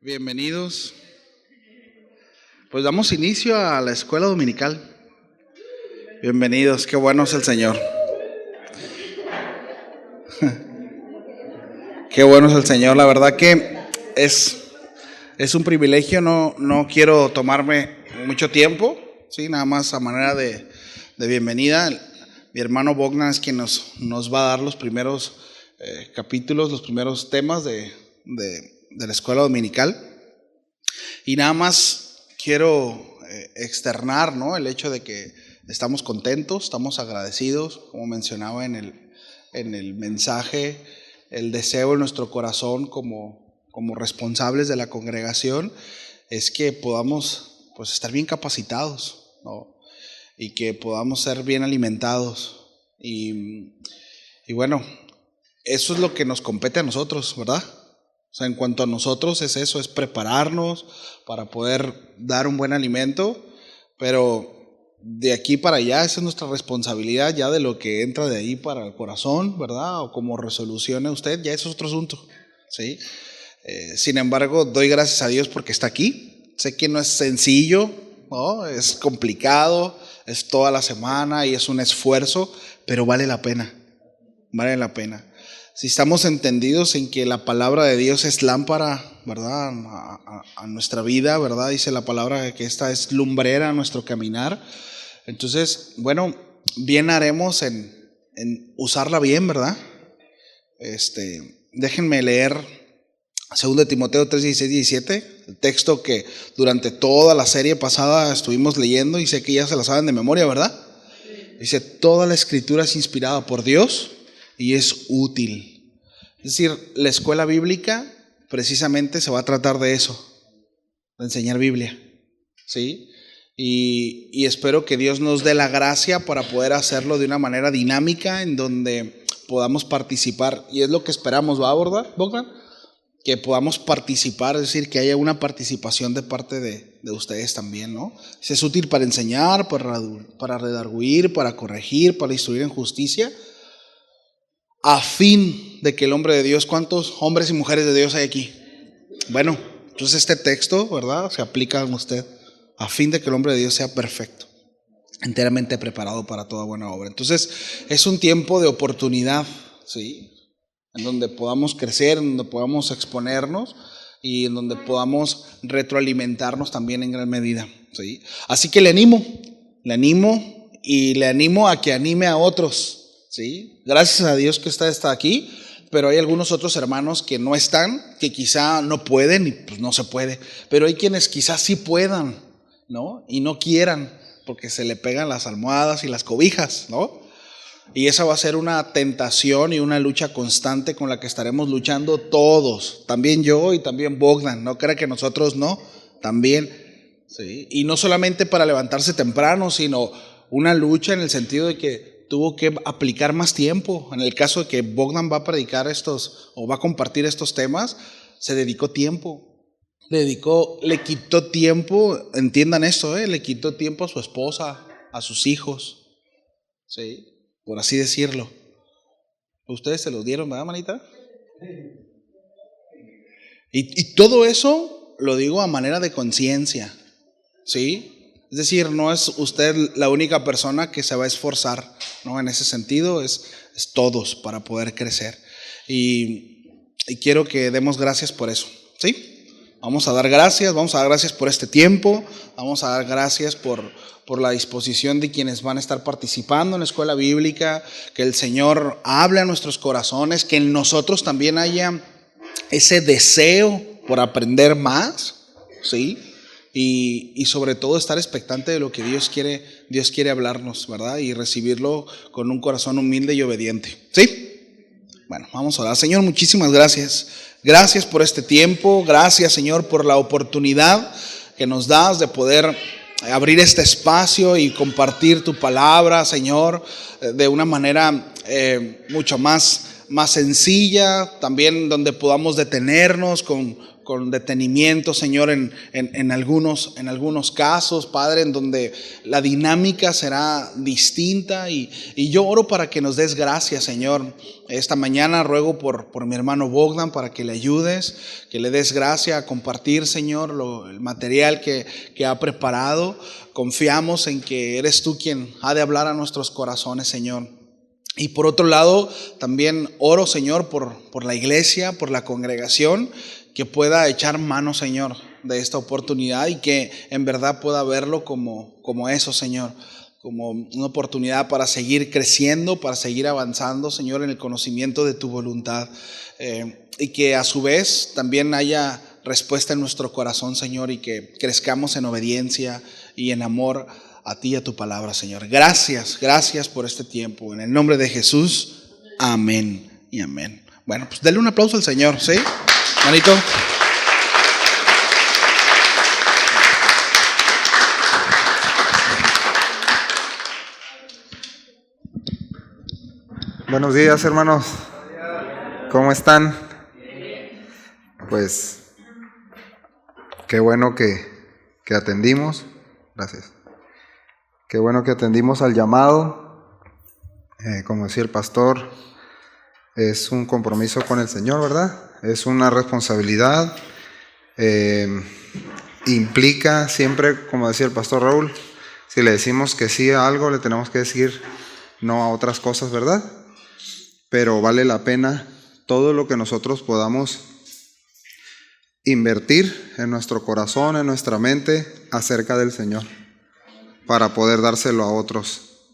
Bienvenidos. Pues damos inicio a la escuela dominical. Bienvenidos, qué bueno es el Señor. Qué bueno es el Señor, la verdad que es un privilegio, no quiero tomarme mucho tiempo, ¿sí? Nada más a manera de bienvenida. Mi hermano Bogdan es quien nos va a dar los primeros capítulos, los primeros temas de la escuela dominical. Y nada más quiero externar, ¿no?, el hecho de que estamos contentos, estamos agradecidos, como mencionaba en el mensaje, el deseo en nuestro corazón como responsables de la congregación es que podamos pues estar bien capacitados, ¿no?, y que podamos ser bien alimentados y bueno, eso es lo que nos compete a nosotros, ¿verdad? O sea, en cuanto a nosotros es eso, es prepararnos para poder dar un buen alimento, pero de aquí para allá esa es nuestra responsabilidad, ya de lo que entra de ahí para el corazón, ¿verdad? O como resolucione usted, ya eso es otro asunto, ¿sí? Sin embargo, doy gracias a Dios porque está aquí. Sé que no es sencillo, ¿no? Es complicado, es toda la semana y es un esfuerzo, pero vale la pena, vale la pena. Si estamos entendidos en que la palabra de Dios es lámpara, ¿verdad?, a nuestra vida, ¿verdad? Dice la palabra que esta es lumbrera a nuestro caminar. Entonces, bueno, bien haremos en usarla bien, ¿verdad? Déjenme leer 2 Timoteo 3, 16, 17, el texto que durante toda la serie pasada estuvimos leyendo y sé que ya se la saben de memoria, ¿verdad? Dice, toda la escritura es inspirada por Dios y es útil. Es decir, la escuela bíblica precisamente se va a tratar de eso, de enseñar Biblia, ¿sí? Y espero que Dios nos dé la gracia para poder hacerlo de una manera dinámica en donde podamos participar. Y es lo que esperamos, ¿va, Bogdan? Que podamos participar, es decir, que haya una participación de parte de ustedes también, ¿no? Es útil para enseñar, para redarguir, para corregir, para instruir en justicia, a fin de que el hombre de Dios, ¿cuántos hombres y mujeres de Dios hay aquí? Bueno, entonces este texto, ¿verdad?, se aplica a usted, a fin de que el hombre de Dios sea perfecto, enteramente preparado para toda buena obra. Entonces es un tiempo de oportunidad, ¿sí?, en donde podamos crecer, en donde podamos exponernos y en donde podamos retroalimentarnos también en gran medida, ¿sí? Así que le animo y le animo a que anime a otros, ¿sí? Gracias a Dios que usted está aquí, pero hay algunos otros hermanos que no están, que quizá no pueden y pues no se puede, pero hay quienes quizás sí puedan, ¿no?, y no quieran porque se le pegan las almohadas y las cobijas, ¿no? Y esa va a ser una tentación y una lucha constante con la que estaremos luchando todos, también yo y también Bogdan, no crea que nosotros no, también, ¿sí? Y no solamente para levantarse temprano, sino una lucha en el sentido de que tuvo que aplicar más tiempo. En el caso de que Bogdan va a predicar o va a compartir estos temas, se dedicó tiempo, le quitó tiempo, entiendan esto, le quitó tiempo a su esposa, a sus hijos, ¿sí?, por así decirlo. Ustedes se los dieron, ¿verdad, manita? Y todo eso lo digo a manera de conciencia, ¿sí? Es decir, no es usted la única persona que se va a esforzar, ¿no? En ese sentido es todos para poder crecer. Y quiero que demos gracias por eso, ¿sí? Vamos a dar gracias por este tiempo, vamos a dar gracias por la disposición de quienes van a estar participando en la escuela bíblica, que el Señor hable a nuestros corazones, que en nosotros también haya ese deseo por aprender más, ¿sí? Y sobre todo estar expectante de lo que Dios quiere hablarnos, ¿verdad? Y recibirlo con un corazón humilde y obediente, ¿sí? Bueno, vamos a orar. Señor, muchísimas gracias. Gracias por este tiempo. Gracias, Señor, por la oportunidad que nos das de poder abrir este espacio y compartir tu palabra, Señor, de una manera mucho más más sencilla, también donde podamos detenernos con detenimiento, Señor, en algunos casos, Padre, en donde la dinámica será distinta, y yo oro para que nos des gracia, Señor. Esta mañana ruego por mi hermano Bogdan, para que le ayudes, que le des gracia a compartir, Señor, el material que ha preparado. Confiamos en que eres tú quien ha de hablar a nuestros corazones, Señor. Y por otro lado, también oro, Señor, por la iglesia, por la congregación, que pueda echar mano, Señor, de esta oportunidad, y que en verdad pueda verlo como eso, Señor, como una oportunidad para seguir creciendo, para seguir avanzando, Señor, en el conocimiento de tu voluntad, y que a su vez también haya respuesta en nuestro corazón, Señor, y que crezcamos en obediencia y en amor a ti y a tu palabra, Señor. Gracias por este tiempo. En el nombre de Jesús, amén y amén. Bueno, pues denle un aplauso al Señor, ¿sí? Manito. Buenos días, hermanos. ¿Cómo están? Pues qué bueno que atendimos. Gracias. Qué bueno que atendimos al llamado. Como decía el pastor, es un compromiso con el Señor, ¿verdad? Es una responsabilidad. Implica siempre, como decía el pastor Raúl, si le decimos que sí a algo, le tenemos que decir no a otras cosas, ¿verdad? Pero vale la pena todo lo que nosotros podamos invertir en nuestro corazón, en nuestra mente, acerca del Señor, para poder dárselo a otros.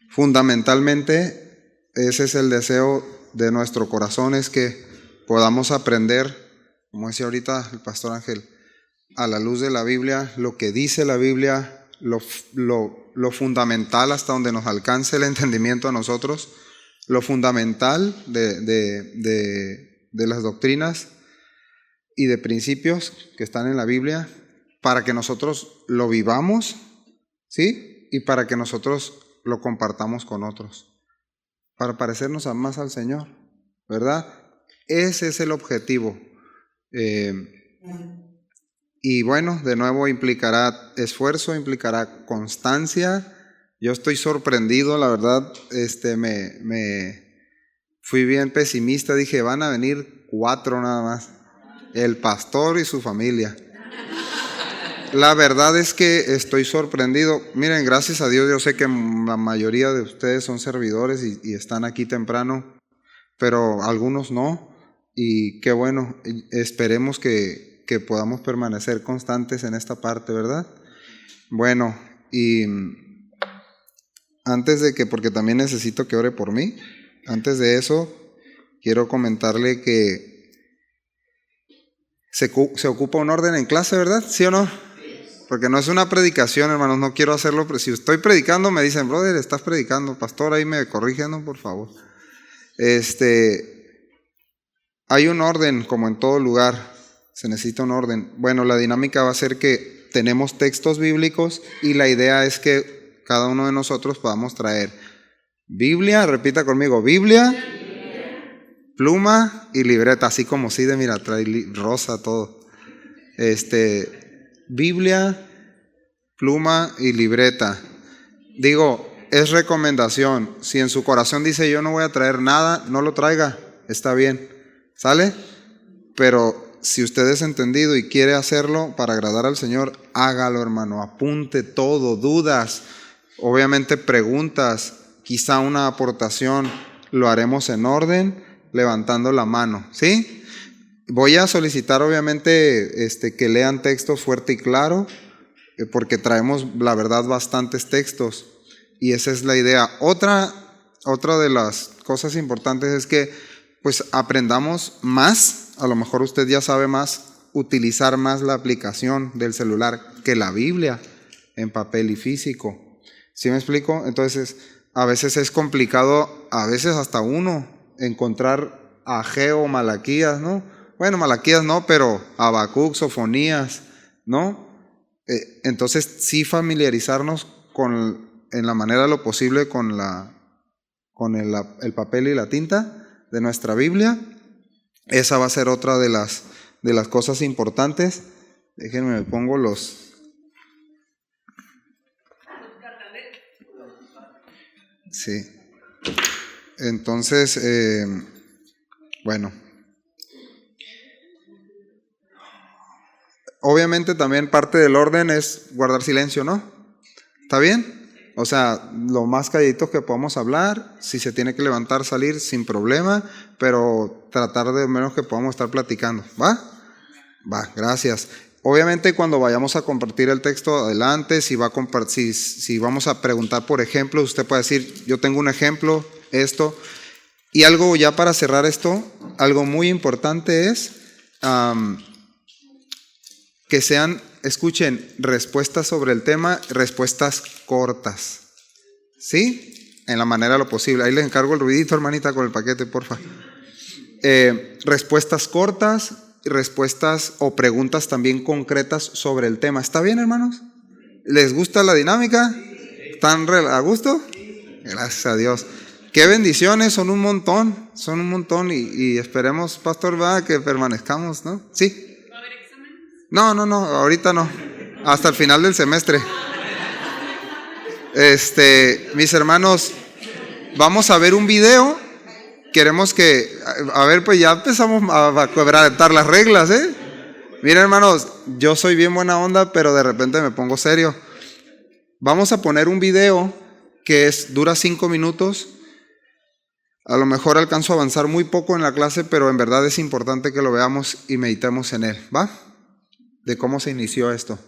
Fundamentalmente, ese es el deseo de nuestro corazón, es que podamos aprender, como decía ahorita el pastor Ángel, a la luz de la Biblia, lo que dice la Biblia, lo fundamental hasta donde nos alcance el entendimiento a nosotros, lo fundamental de las doctrinas y de principios que están en la Biblia, para que nosotros lo vivamos, ¿sí? Y para que nosotros lo compartamos con otros, para parecernos más al Señor, ¿verdad? Ese es el objetivo. Y bueno, de nuevo implicará esfuerzo, implicará constancia. Yo estoy sorprendido, la verdad, me fui bien pesimista, dije, van a venir 4 nada más, el pastor y su familia. La verdad es que estoy sorprendido. Miren, gracias a Dios, yo sé que la mayoría de ustedes son servidores y están aquí temprano, pero algunos no, y qué bueno, esperemos que podamos permanecer constantes en esta parte, ¿verdad? Bueno, y antes de que, porque también necesito que ore por mí, antes de eso, quiero comentarle que se ocupa un orden en clase, ¿verdad? ¿Sí o no? Porque no es una predicación, hermanos, no quiero hacerlo, pero si estoy predicando me dicen, brother, estás predicando, pastor, ahí me corrigen, ¿no? Por favor. Hay un orden, como en todo lugar, se necesita un orden. Bueno, la dinámica va a ser que tenemos textos bíblicos y la idea es que cada uno de nosotros podamos traer Biblia, repita conmigo, Biblia, pluma y libreta, así como si de mira, trae rosa todo. Biblia, pluma y libreta. Digo, es recomendación. Si en su corazón dice yo no voy a traer nada, no lo traiga, está bien, ¿sale? Pero si usted es entendido y quiere hacerlo para agradar al Señor, hágalo, hermano, apunte todo, dudas, obviamente preguntas, quizá una aportación, lo haremos en orden, levantando la mano, ¿sí? Voy a solicitar obviamente que lean texto fuerte y claro, porque traemos la verdad bastantes textos y esa es la idea. Otra de las cosas importantes es que pues aprendamos más, a lo mejor usted ya sabe más, utilizar más la aplicación del celular que la Biblia en papel y físico. ¿Sí me explico? Entonces a veces es complicado, a veces hasta uno encontrar Ageo, Malaquías, ¿no? Bueno, Malaquías no, pero Habacuc, Sofonías, ¿no? Entonces sí familiarizarnos en la manera de lo posible con con el papel y la tinta de nuestra Biblia. Esa va a ser otra de las cosas importantes. Déjenme, me pongo los... Sí. Entonces, bueno. Obviamente también parte del orden es guardar silencio, ¿no? ¿Está bien? O sea, lo más calladitos que podamos hablar, si se tiene que levantar, salir sin problema, pero tratar de menos que podamos estar platicando, ¿va? Va, gracias. Obviamente cuando vayamos a compartir el texto adelante, si vamos a preguntar por ejemplos, usted puede decir, yo tengo un ejemplo, esto. Y algo ya para cerrar esto, algo muy importante es que sean, escuchen, respuestas sobre el tema, respuestas cortas, ¿sí? En la manera de lo posible. Ahí les encargo el ruidito, hermanita, con el paquete, porfa. Respuestas cortas, respuestas o preguntas también concretas sobre el tema. ¿Está bien, hermanos? ¿Les gusta la dinámica? ¿Están a gusto? Gracias a Dios. Qué bendiciones, son un montón y esperemos, pastor, va, que permanezcamos, ¿no? Sí. No, ahorita no, hasta el final del semestre. Mis hermanos, vamos a ver un video. Queremos que, a ver, pues ya empezamos a quebrantar las reglas, ¿eh? Miren, hermanos, yo soy bien buena onda, pero de repente me pongo serio. Vamos a poner un video que dura 5 minutos. A lo mejor alcanzo a avanzar muy poco en la clase, pero en verdad es importante que lo veamos y meditemos en él, ¿va? De cómo se inició esto.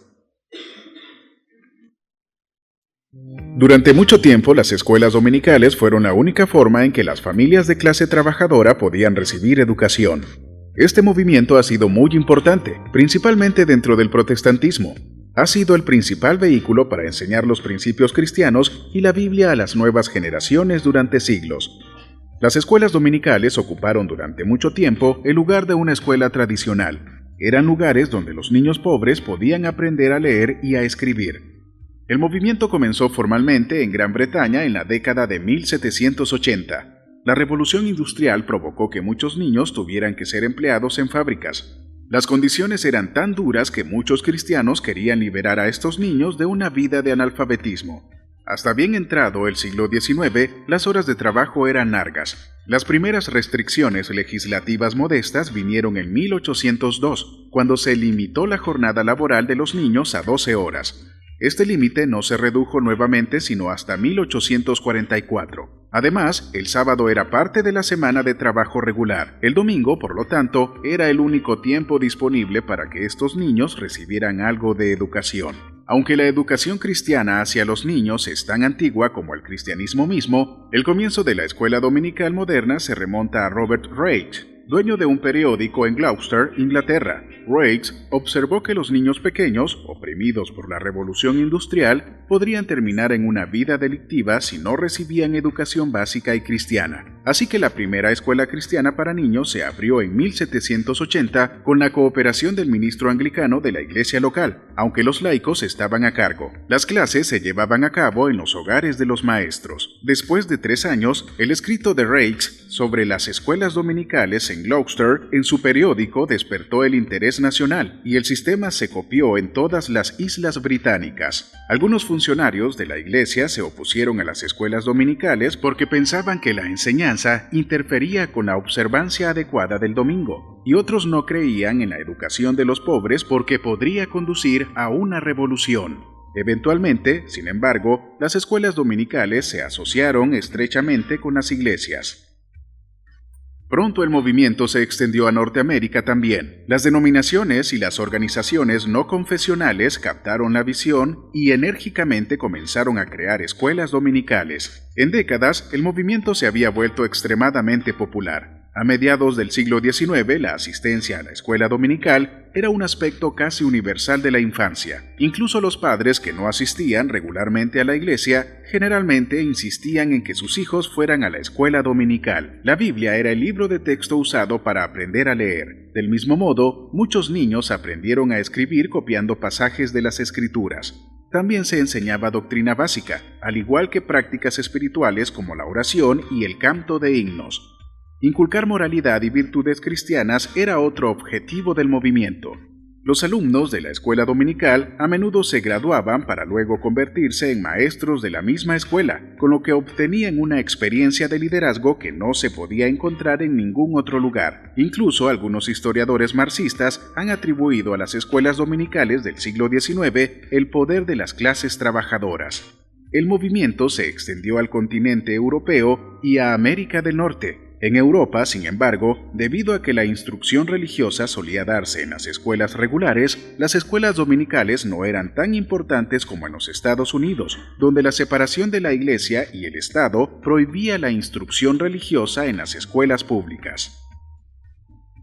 Durante mucho tiempo, las escuelas dominicales fueron la única forma en que las familias de clase trabajadora podían recibir educación. Este movimiento ha sido muy importante, principalmente dentro del protestantismo. Ha sido el principal vehículo para enseñar los principios cristianos y la Biblia a las nuevas generaciones durante siglos. Las escuelas dominicales ocuparon durante mucho tiempo el lugar de una escuela tradicional. Eran lugares donde los niños pobres podían aprender a leer y a escribir. El movimiento comenzó formalmente en Gran Bretaña en la década de 1780. La revolución industrial provocó que muchos niños tuvieran que ser empleados en fábricas. Las condiciones eran tan duras que muchos cristianos querían liberar a estos niños de una vida de analfabetismo. Hasta bien entrado el siglo XIX, las horas de trabajo eran largas. Las primeras restricciones legislativas modestas vinieron en 1802, cuando se limitó la jornada laboral de los niños a 12 horas. Este límite no se redujo nuevamente sino hasta 1844. Además, el sábado era parte de la semana de trabajo regular. El domingo, por lo tanto, era el único tiempo disponible para que estos niños recibieran algo de educación. Aunque la educación cristiana hacia los niños es tan antigua como el cristianismo mismo, el comienzo de la escuela dominical moderna se remonta a Robert Reich, dueño de un periódico en Gloucester, Inglaterra. Reich observó que los niños pequeños, oprimidos por la revolución industrial, podrían terminar en una vida delictiva si no recibían educación básica y cristiana. Así que la primera escuela cristiana para niños se abrió en 1780 con la cooperación del ministro anglicano de la iglesia local, aunque los laicos estaban a cargo. Las clases se llevaban a cabo en los hogares de los maestros. Después de 3 años, el escrito de Reich sobre las escuelas dominicales en Gloucester en su periódico despertó el interés nacional y el sistema se copió en todas las islas británicas. Algunos funcionarios de la iglesia se opusieron a las escuelas dominicales porque pensaban que la enseñanza interfería con la observancia adecuada del domingo, y otros no creían en la educación de los pobres porque podría conducir a una revolución. Eventualmente, sin embargo, las escuelas dominicales se asociaron estrechamente con las iglesias. Pronto el movimiento se extendió a Norteamérica también. Las denominaciones y las organizaciones no confesionales captaron la visión y enérgicamente comenzaron a crear escuelas dominicales. En décadas, el movimiento se había vuelto extremadamente popular. A mediados del siglo XIX, la asistencia a la escuela dominical era un aspecto casi universal de la infancia. Incluso los padres que no asistían regularmente a la iglesia generalmente insistían en que sus hijos fueran a la escuela dominical. La Biblia era el libro de texto usado para aprender a leer. Del mismo modo, muchos niños aprendieron a escribir copiando pasajes de las Escrituras. También se enseñaba doctrina básica, al igual que prácticas espirituales como la oración y el canto de himnos. Inculcar moralidad y virtudes cristianas era otro objetivo del movimiento. Los alumnos de la escuela dominical a menudo se graduaban para luego convertirse en maestros de la misma escuela, con lo que obtenían una experiencia de liderazgo que no se podía encontrar en ningún otro lugar. Incluso algunos historiadores marxistas han atribuido a las escuelas dominicales del siglo XIX el poder de las clases trabajadoras. El movimiento se extendió al continente europeo y a América del Norte. En Europa, sin embargo, debido a que la instrucción religiosa solía darse en las escuelas regulares, las escuelas dominicales no eran tan importantes como en los Estados Unidos, donde la separación de la Iglesia y el Estado prohibía la instrucción religiosa en las escuelas públicas.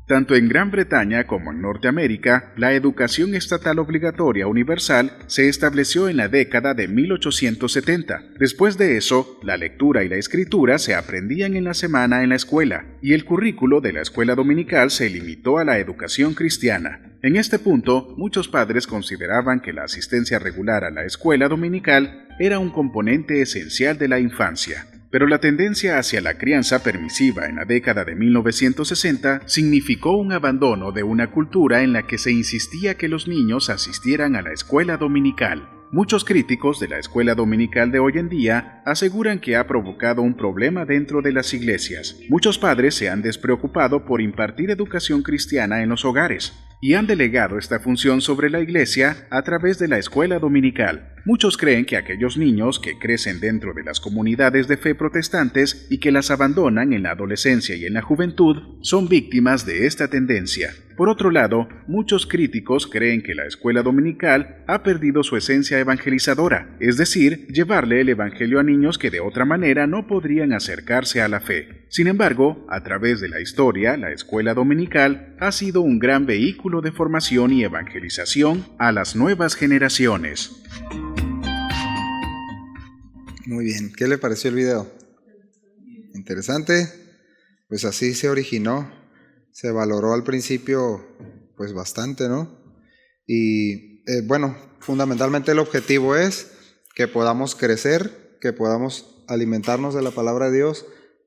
Tanto en Gran Bretaña como en Norteamérica, la educación estatal obligatoria universal se estableció en la década de 1870. Después de eso, la lectura y la escritura se aprendían en la semana en la escuela, y el currículo de la escuela dominical se limitó a la educación cristiana. En este punto, muchos padres consideraban que la asistencia regular a la escuela dominical era un componente esencial de la infancia. Pero la tendencia hacia la crianza permisiva en la década de 1960 significó un abandono de una cultura en la que se insistía que los niños asistieran a la escuela dominical. Muchos críticos de la escuela dominical de hoy en día aseguran que ha provocado un problema dentro de las iglesias. Muchos padres se han despreocupado por impartir educación cristiana en los hogares y han delegado esta función sobre la iglesia a través de la escuela dominical. Muchos creen que aquellos niños que crecen dentro de las comunidades de fe protestantes y que las abandonan en la adolescencia y en la juventud son víctimas de esta tendencia. Por otro lado, muchos críticos creen que la escuela dominical ha perdido su esencia evangelizadora, es decir, llevarle el evangelio a niños que de otra manera no podrían acercarse a la fe. Sin embargo, a través de la historia, la escuela dominical ha sido un gran vehículo de formación y evangelización a las nuevas generaciones. Muy bien, ¿qué le pareció el video? Interesante. Pues así se originó, se valoró al principio pues bastante, ¿no? Y bueno, fundamentalmente el objetivo es que podamos crecer, que podamos alimentarnos de la palabra de Dios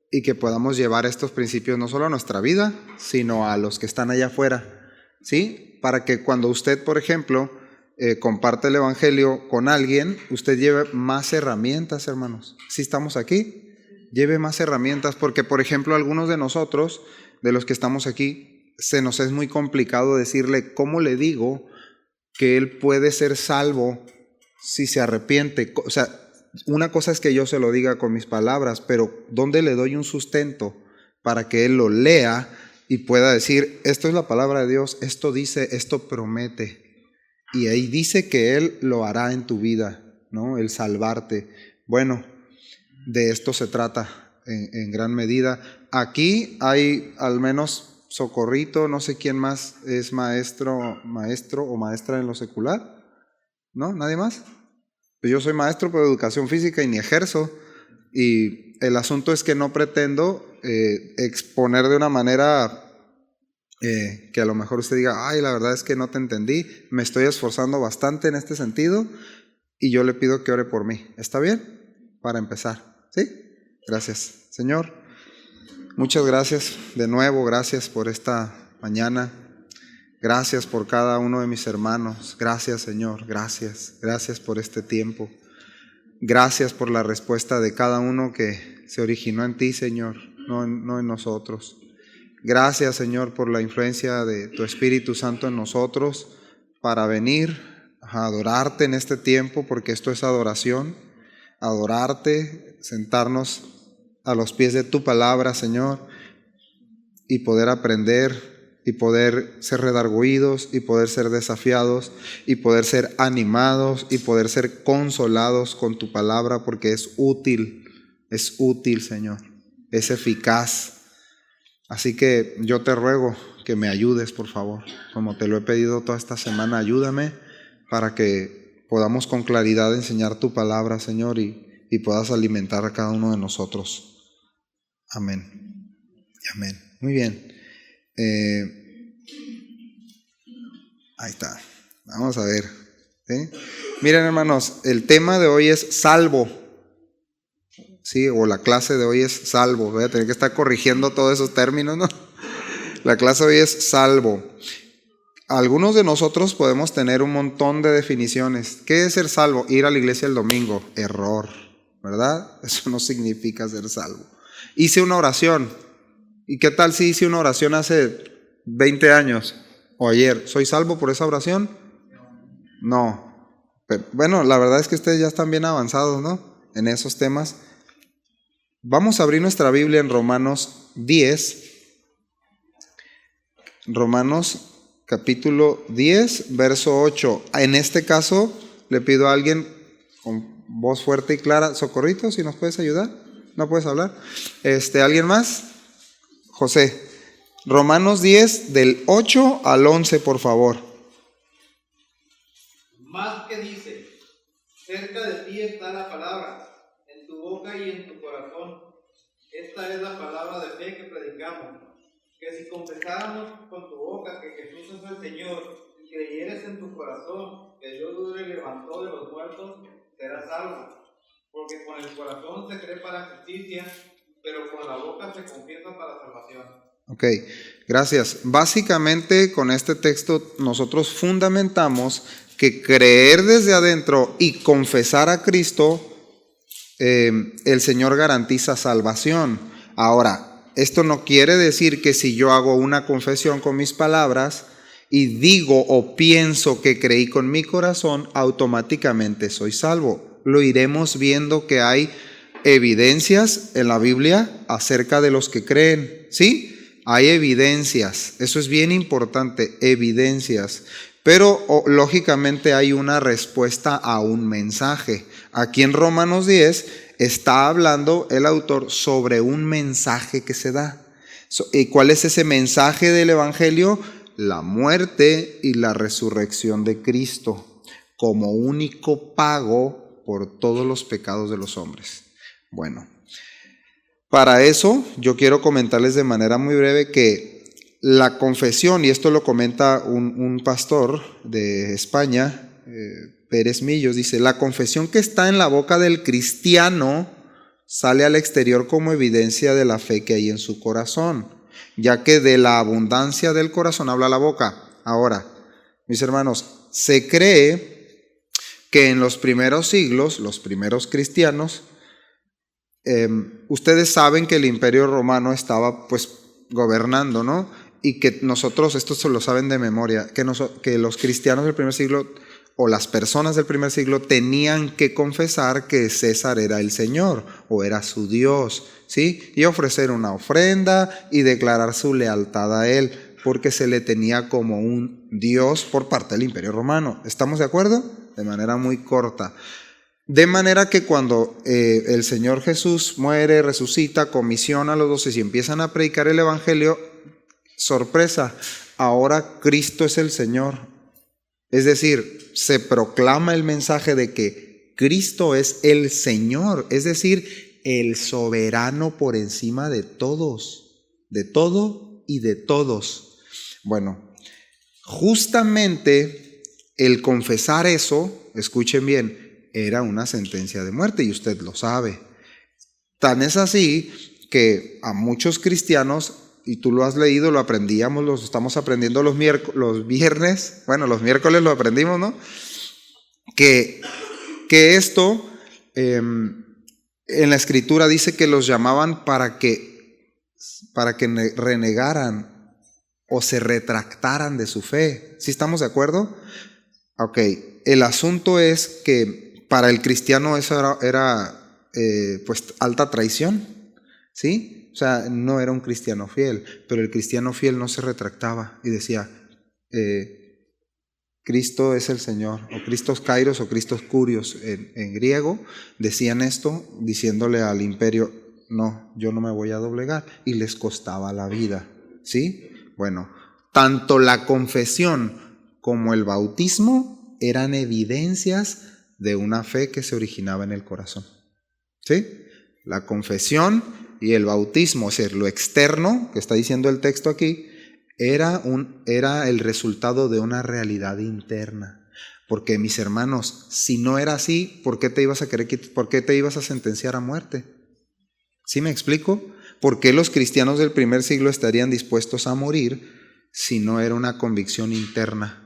y que podamos llevar estos principios no solo a nuestra vida, sino a los que están allá afuera, ¿sí? Para que cuando usted, por ejemplo, comparte el evangelio con alguien, usted lleve más herramientas, hermanos. Si estamos aquí, lleve más herramientas, porque por ejemplo algunos de nosotros, de los que estamos aquí, se nos es muy complicado decirle cómo le digo que él puede ser salvo si se arrepiente. O sea, una cosa es que yo se lo diga con mis palabras, pero ¿dónde le doy un sustento para que él lo lea y pueda decir, esto es la palabra de Dios, esto dice, esto promete? Y ahí dice que Él lo hará en tu vida, ¿no? El salvarte. Bueno, de esto se trata en gran medida. Aquí hay al menos Socorrito, no sé quién más es maestro o maestra en lo secular, ¿no? ¿Nadie más? Pues yo soy maestro pero de educación física y ni ejerzo. Y el asunto es que no pretendo exponer de una manera que a lo mejor usted diga, ay, la verdad es que no te entendí, me estoy esforzando bastante en este sentido y yo le pido que ore por mí. ¿Está bien? Para empezar, ¿sí? Gracias. Señor, muchas gracias de nuevo, gracias por esta mañana, gracias por cada uno de mis hermanos, gracias Señor, gracias por este tiempo, gracias por la respuesta de cada uno que se originó en ti, Señor, no en nosotros. Gracias, Señor, por la influencia de tu Espíritu Santo en nosotros para venir a adorarte en este tiempo, porque esto es adoración, adorarte, sentarnos a los pies de tu palabra, Señor, y poder aprender, y poder ser redarguidos, y poder ser desafiados, y poder ser animados, y poder ser consolados con tu palabra, porque es útil, Señor, es eficaz. Así que yo te ruego que me ayudes, por favor, como te lo he pedido toda esta semana, ayúdame para que podamos con claridad enseñar tu palabra, Señor, y puedas alimentar a cada uno de nosotros. Amén. Amén. Muy bien. Ahí está. Vamos a ver. ¿Sí? Miren, hermanos, el tema de hoy es salvo. Sí, o la clase de hoy es salvo. Voy a tener que estar corrigiendo todos esos términos, ¿no? La clase de hoy es salvo. Algunos de nosotros podemos tener un montón de definiciones. ¿Qué es ser salvo? Ir a la iglesia el domingo. Error, ¿verdad? Eso no significa ser salvo. Hice una oración. ¿Y qué tal si hice una oración hace 20 años o ayer? ¿Soy salvo por esa oración? No. Pero, bueno, la verdad es que ustedes ya están bien avanzados, ¿no? En esos temas. Vamos a abrir nuestra Biblia en Romanos 10. Romanos capítulo 10, verso 8. En este caso, le pido a alguien con voz fuerte y clara, Socorrito, si nos puedes ayudar. ¿No puedes hablar? ¿Alguien más? José. Romanos 10, del 8 al 11, por favor. Más que dice, cerca de ti está la palabra, en tu boca y en tu corazón. Esta es la palabra de fe que predicamos. Que si confesáramos con tu boca que Jesús es el Señor y creyeres en tu corazón que Dios le levantó de los muertos, serás salvo. Porque con el corazón se cree para justicia, pero con la boca se confiesa para salvación. Ok, gracias. Básicamente con este texto nosotros fundamentamos que creer desde adentro y confesar a Cristo, el Señor garantiza salvación. Ahora, esto no quiere decir que si yo hago una confesión con mis palabras y digo o pienso que creí con mi corazón, automáticamente soy salvo. Lo iremos viendo que hay evidencias en la Biblia acerca de los que creen. ¿Sí? Hay evidencias. Eso es bien importante, evidencias. Pero lógicamente hay una respuesta a un mensaje. Aquí en Romanos 10 está hablando el autor sobre un mensaje que se da. ¿Y cuál es ese mensaje del Evangelio? La muerte y la resurrección de Cristo como único pago por todos los pecados de los hombres. Bueno, para eso yo quiero comentarles de manera muy breve que la confesión, y esto lo comenta un pastor de España, Pérez Millos, dice: la confesión que está en la boca del cristiano sale al exterior como evidencia de la fe que hay en su corazón, ya que de la abundancia del corazón habla la boca. Ahora, mis hermanos, se cree que en los primeros siglos, los primeros cristianos, ustedes saben que el Imperio Romano estaba pues gobernando, ¿no? Y que nosotros, esto se lo saben de memoria, que los cristianos del primer siglo o las personas del primer siglo tenían que confesar que César era el Señor o era su Dios, ¿sí? Y ofrecer una ofrenda y declarar su lealtad a Él, porque se le tenía como un Dios por parte del Imperio Romano. ¿Estamos de acuerdo? De manera muy corta. De manera que cuando el Señor Jesús muere, resucita, comisiona a los 12 y empiezan a predicar el Evangelio, sorpresa, ahora Cristo es el Señor. Es decir, se proclama el mensaje de que Cristo es el Señor, es decir, el soberano por encima de todos, de todo y de todos. Bueno, justamente el confesar eso, escuchen bien, era una sentencia de muerte y usted lo sabe. Tan es así que a muchos cristianos, y tú lo has leído, lo aprendíamos, lo estamos aprendiendo los viernes, bueno, los miércoles lo aprendimos, ¿no? Que esto en la Escritura dice que los llamaban para que renegaran o se retractaran de su fe. ¿Sí estamos de acuerdo? Ok, el asunto es que para el cristiano eso era pues alta traición, ¿sí? O sea, no era un cristiano fiel, pero el cristiano fiel no se retractaba y decía, Cristo es el Señor, o Christos Kairos o Christos Kurios en griego, decían esto diciéndole al imperio, no, yo no me voy a doblegar, y les costaba la vida, ¿sí? Bueno, tanto la confesión como el bautismo eran evidencias de una fe que se originaba en el corazón, ¿sí? La confesión y el bautismo, es decir, lo externo, que está diciendo el texto aquí, era el resultado de una realidad interna. Porque, mis hermanos, si no era así, ¿por qué te ibas a sentenciar a muerte? ¿Sí me explico? ¿Por qué los cristianos del primer siglo estarían dispuestos a morir si no era una convicción interna?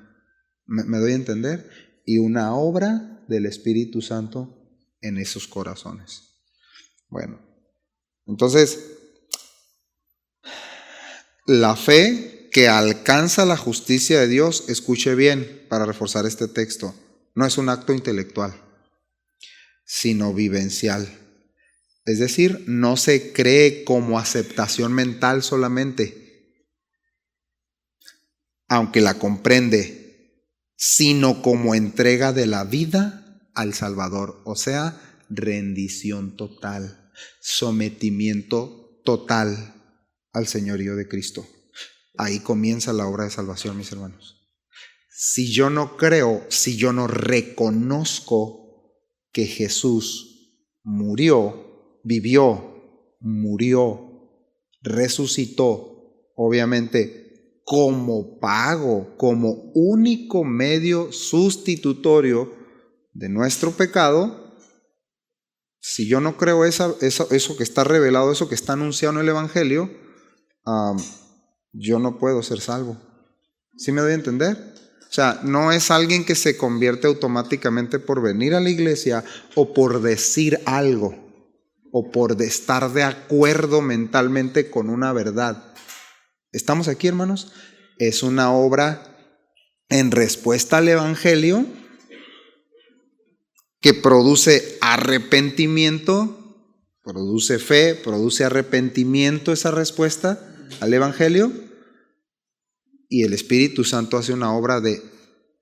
¿Me doy a entender? Y una obra del Espíritu Santo en esos corazones. Bueno, entonces, la fe que alcanza la justicia de Dios, escuche bien para reforzar este texto, no es un acto intelectual, sino vivencial. Es decir, no se cree como aceptación mental solamente, aunque la comprende, sino como entrega de la vida al Salvador, o sea, rendición total, sometimiento total al señorío de Cristo. Ahí comienza la obra de salvación, mis hermanos. Si yo no creo, si yo no reconozco que Jesús murió, vivió, murió, resucitó, obviamente como pago, como único medio sustitutorio de nuestro pecado, si yo no creo eso que está revelado, eso que está anunciado en el Evangelio, yo no puedo ser salvo. ¿Sí me doy a entender? O sea, no es alguien que se convierte automáticamente por venir a la iglesia o por decir algo o por estar de acuerdo mentalmente con una verdad. ¿Estamos aquí, hermanos? Es una obra en respuesta al Evangelio que produce arrepentimiento, produce fe, produce arrepentimiento, esa respuesta al Evangelio, y el Espíritu Santo hace una obra de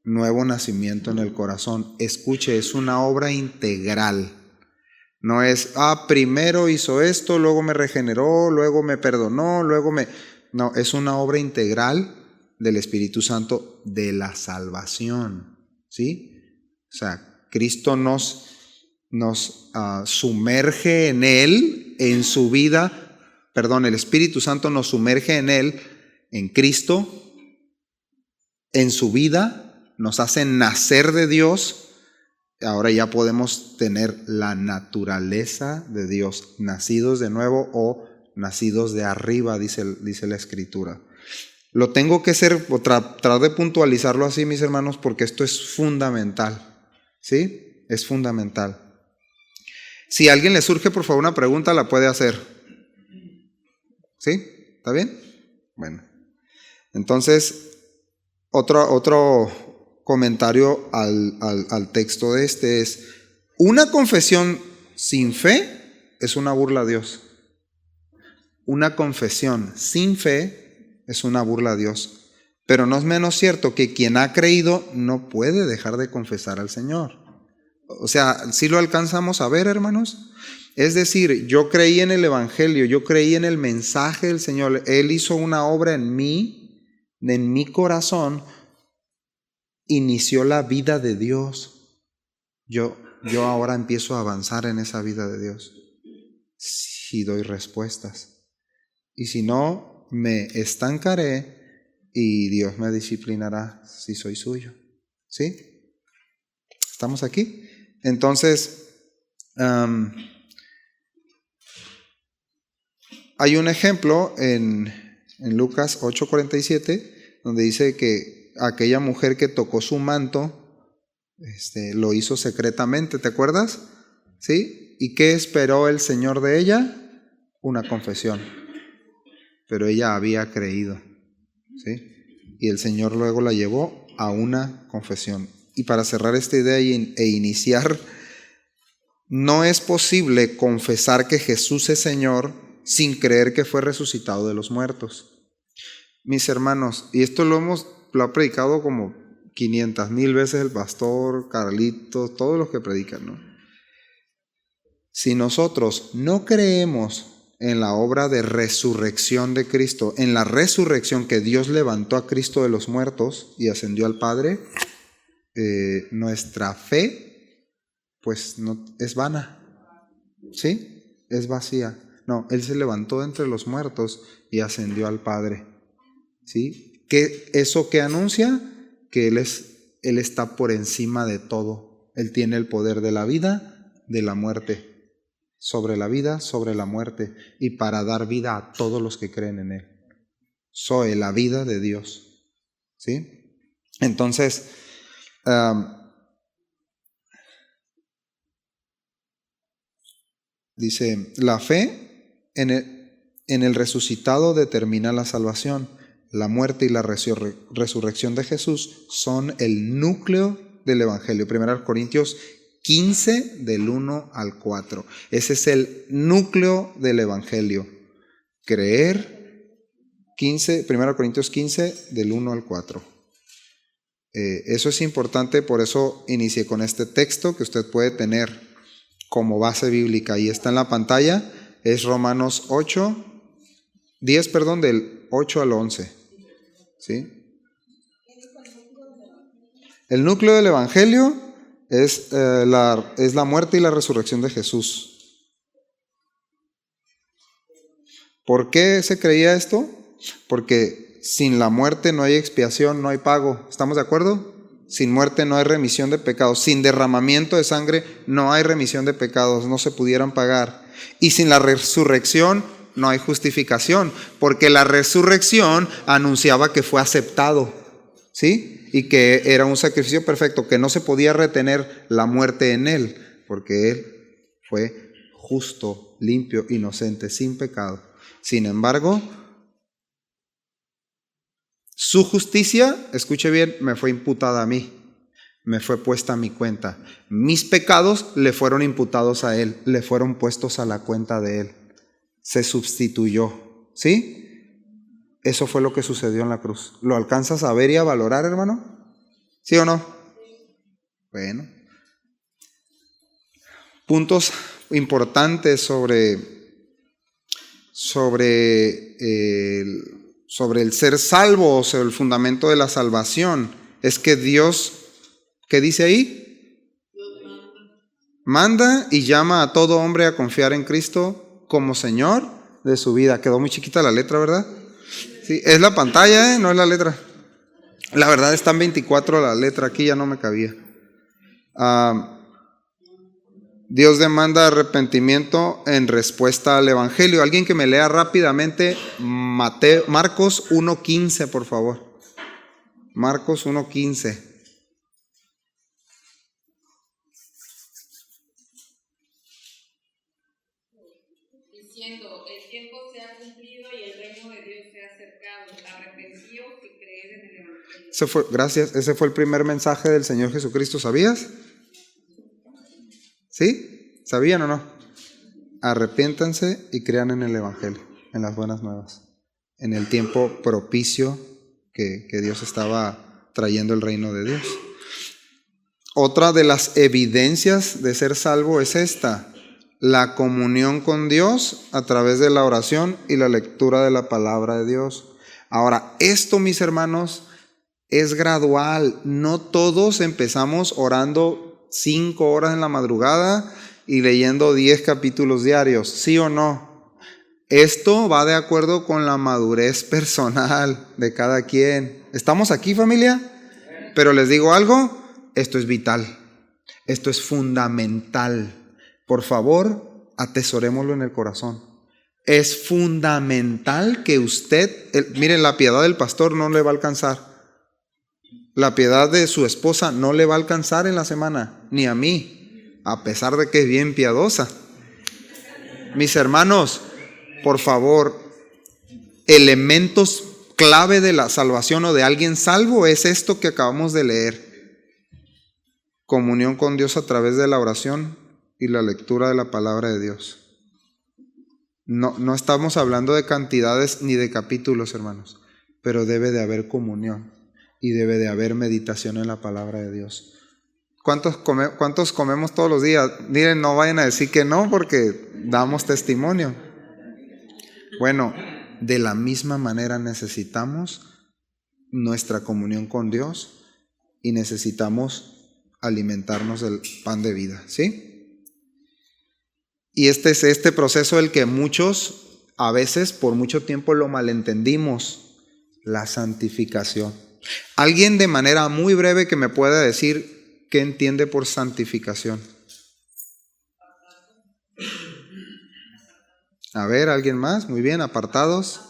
nuevo nacimiento en el corazón. Escuche, es una obra integral. No es, primero hizo esto, luego me regeneró, luego me perdonó, No, es una obra integral del Espíritu Santo de la salvación, ¿sí? O sea, Cristo nos sumerge en Él, en su vida, el Espíritu Santo nos sumerge en Él, en Cristo, en su vida, nos hace nacer de Dios. Ahora ya podemos tener la naturaleza de Dios, nacidos de nuevo o nacidos de arriba, dice la Escritura. Lo tengo que tratar de puntualizarlo así, mis hermanos, porque esto es fundamental, ¿sí? Es fundamental. Si a alguien le surge, por favor, una pregunta, la puede hacer. ¿Sí? ¿Está bien? Bueno. Entonces, otro comentario al texto de este es: una confesión sin fe es una burla a Dios. Una confesión sin fe es una burla a Dios. Pero no es menos cierto que quien ha creído no puede dejar de confesar al Señor. O sea, ¿sí lo alcanzamos a ver, hermanos? Es decir, yo creí en el Evangelio, yo creí en el mensaje del Señor. Él hizo una obra en mí, en mi corazón, inició la vida de Dios. Yo ahora empiezo a avanzar en esa vida de Dios si doy respuestas. Y si no, me estancaré y Dios me disciplinará si soy suyo. ¿Sí? ¿Estamos aquí? Entonces, hay un ejemplo en Lucas 8:47, donde dice que aquella mujer que tocó su manto, lo hizo secretamente, ¿te acuerdas? ¿Sí? ¿Y qué esperó el Señor de ella? Una confesión. Pero ella había creído, ¿sí? Y el Señor luego la llevó a una confesión. Y para cerrar esta idea e iniciar, no es posible confesar que Jesús es Señor sin creer que fue resucitado de los muertos. Mis hermanos, y esto lo ha predicado como 500,000 veces el pastor, Carlitos, todos los que predican, ¿no? Si nosotros no creemos en la obra de resurrección de Cristo, en la resurrección que Dios levantó a Cristo de los muertos y ascendió al Padre, nuestra fe pues no es vana, ¿sí? Es vacía. No, Él se levantó de entre los muertos y ascendió al Padre, ¿sí? ¿Eso qué anuncia? Que Él es Él está por encima de todo. Él tiene el poder de la vida, de la muerte. Sobre la vida, sobre la muerte. Y para dar vida a todos los que creen en Él. Soy la vida de Dios. ¿Sí? Entonces, dice, la fe en el resucitado determina la salvación. La muerte y la resurrección de Jesús son el núcleo del Evangelio. 1 Corintios 15, del 1 al 4. Ese es el núcleo del Evangelio. Creer, 1 Corintios 15, del 1 al 4. Eso es importante, por eso inicié con este texto que usted puede tener como base bíblica. Ahí está en la pantalla, es Romanos 10, del 8 al 11. ¿Sí? El núcleo del Evangelio es la muerte y la resurrección de Jesús. ¿Por qué se creía esto? Porque sin la muerte no hay expiación, no hay pago. ¿Estamos de acuerdo? Sin muerte no hay remisión de pecados. Sin derramamiento de sangre no hay remisión de pecados, no se pudieran pagar. Y sin la resurrección no hay justificación, porque la resurrección anunciaba que fue aceptado, ¿sí? Y que era un sacrificio perfecto, que no se podía retener la muerte en Él, porque Él fue justo, limpio, inocente, sin pecado. Sin embargo, su justicia, escuche bien, me fue imputada a mí, me fue puesta a mi cuenta. Mis pecados le fueron imputados a Él, le fueron puestos a la cuenta de Él. Se sustituyó, ¿sí? Eso fue lo que sucedió en la cruz. ¿Lo alcanzas a ver y a valorar, hermano? ¿Sí o no? Bueno. Puntos importantes sobre el ser salvo, o sea, el fundamento de la salvación. Es que Dios, ¿qué dice ahí? Manda y llama a todo hombre a confiar en Cristo como Señor de su vida. Quedó muy chiquita la letra, ¿verdad? Sí, es la pantalla, no es la letra. La verdad está en 24 la letra, aquí ya no me cabía. Dios demanda arrepentimiento en respuesta al Evangelio. Alguien que me lea rápidamente Marcos 1:15, por favor. Marcos 1:15. Diciendo, el tiempo se ha cumplido y el reino de Dios se ha acercado. Arrepentíos y creed en el Evangelio. Gracias, ese fue el primer mensaje del Señor Jesucristo, ¿sabías? ¿Sí? ¿Sabían o no? Arrepiéntanse y crean en el Evangelio, en las buenas nuevas, en el tiempo propicio que Dios estaba trayendo el reino de Dios. Otra de las evidencias de ser salvo es esta: la comunión con Dios a través de la oración y la lectura de la palabra de Dios. Ahora, esto, mis hermanos, es gradual. No todos empezamos orando 5 horas en la madrugada y leyendo 10 capítulos diarios, ¿sí o no? Esto va de acuerdo con la madurez personal de cada quien. ¿Estamos aquí, familia? Pero les digo algo, esto es vital, esto es fundamental. Por favor, atesorémoslo en el corazón. Es fundamental que usted, miren, la piedad del pastor no le va a alcanzar. La piedad de su esposa no le va a alcanzar en la semana, ni a mí, a pesar de que es bien piadosa. Mis hermanos, por favor, elementos clave de la salvación o de alguien salvo es esto que acabamos de leer. Comunión con Dios a través de la oración y la lectura de la palabra de Dios. No estamos hablando de cantidades ni de capítulos, hermanos, pero debe de haber comunión y debe de haber meditación en la palabra de Dios. ¿Cuántos comemos todos los días? Miren, no vayan a decir que no, porque damos testimonio. Bueno, de la misma manera necesitamos nuestra comunión con Dios y necesitamos alimentarnos del pan de vida, ¿sí? Y este es este proceso el que muchos, a veces por mucho tiempo lo malentendimos, la santificación. Alguien de manera muy breve que me pueda decir qué entiende por santificación. A ver, ¿alguien más? Muy bien, apartados.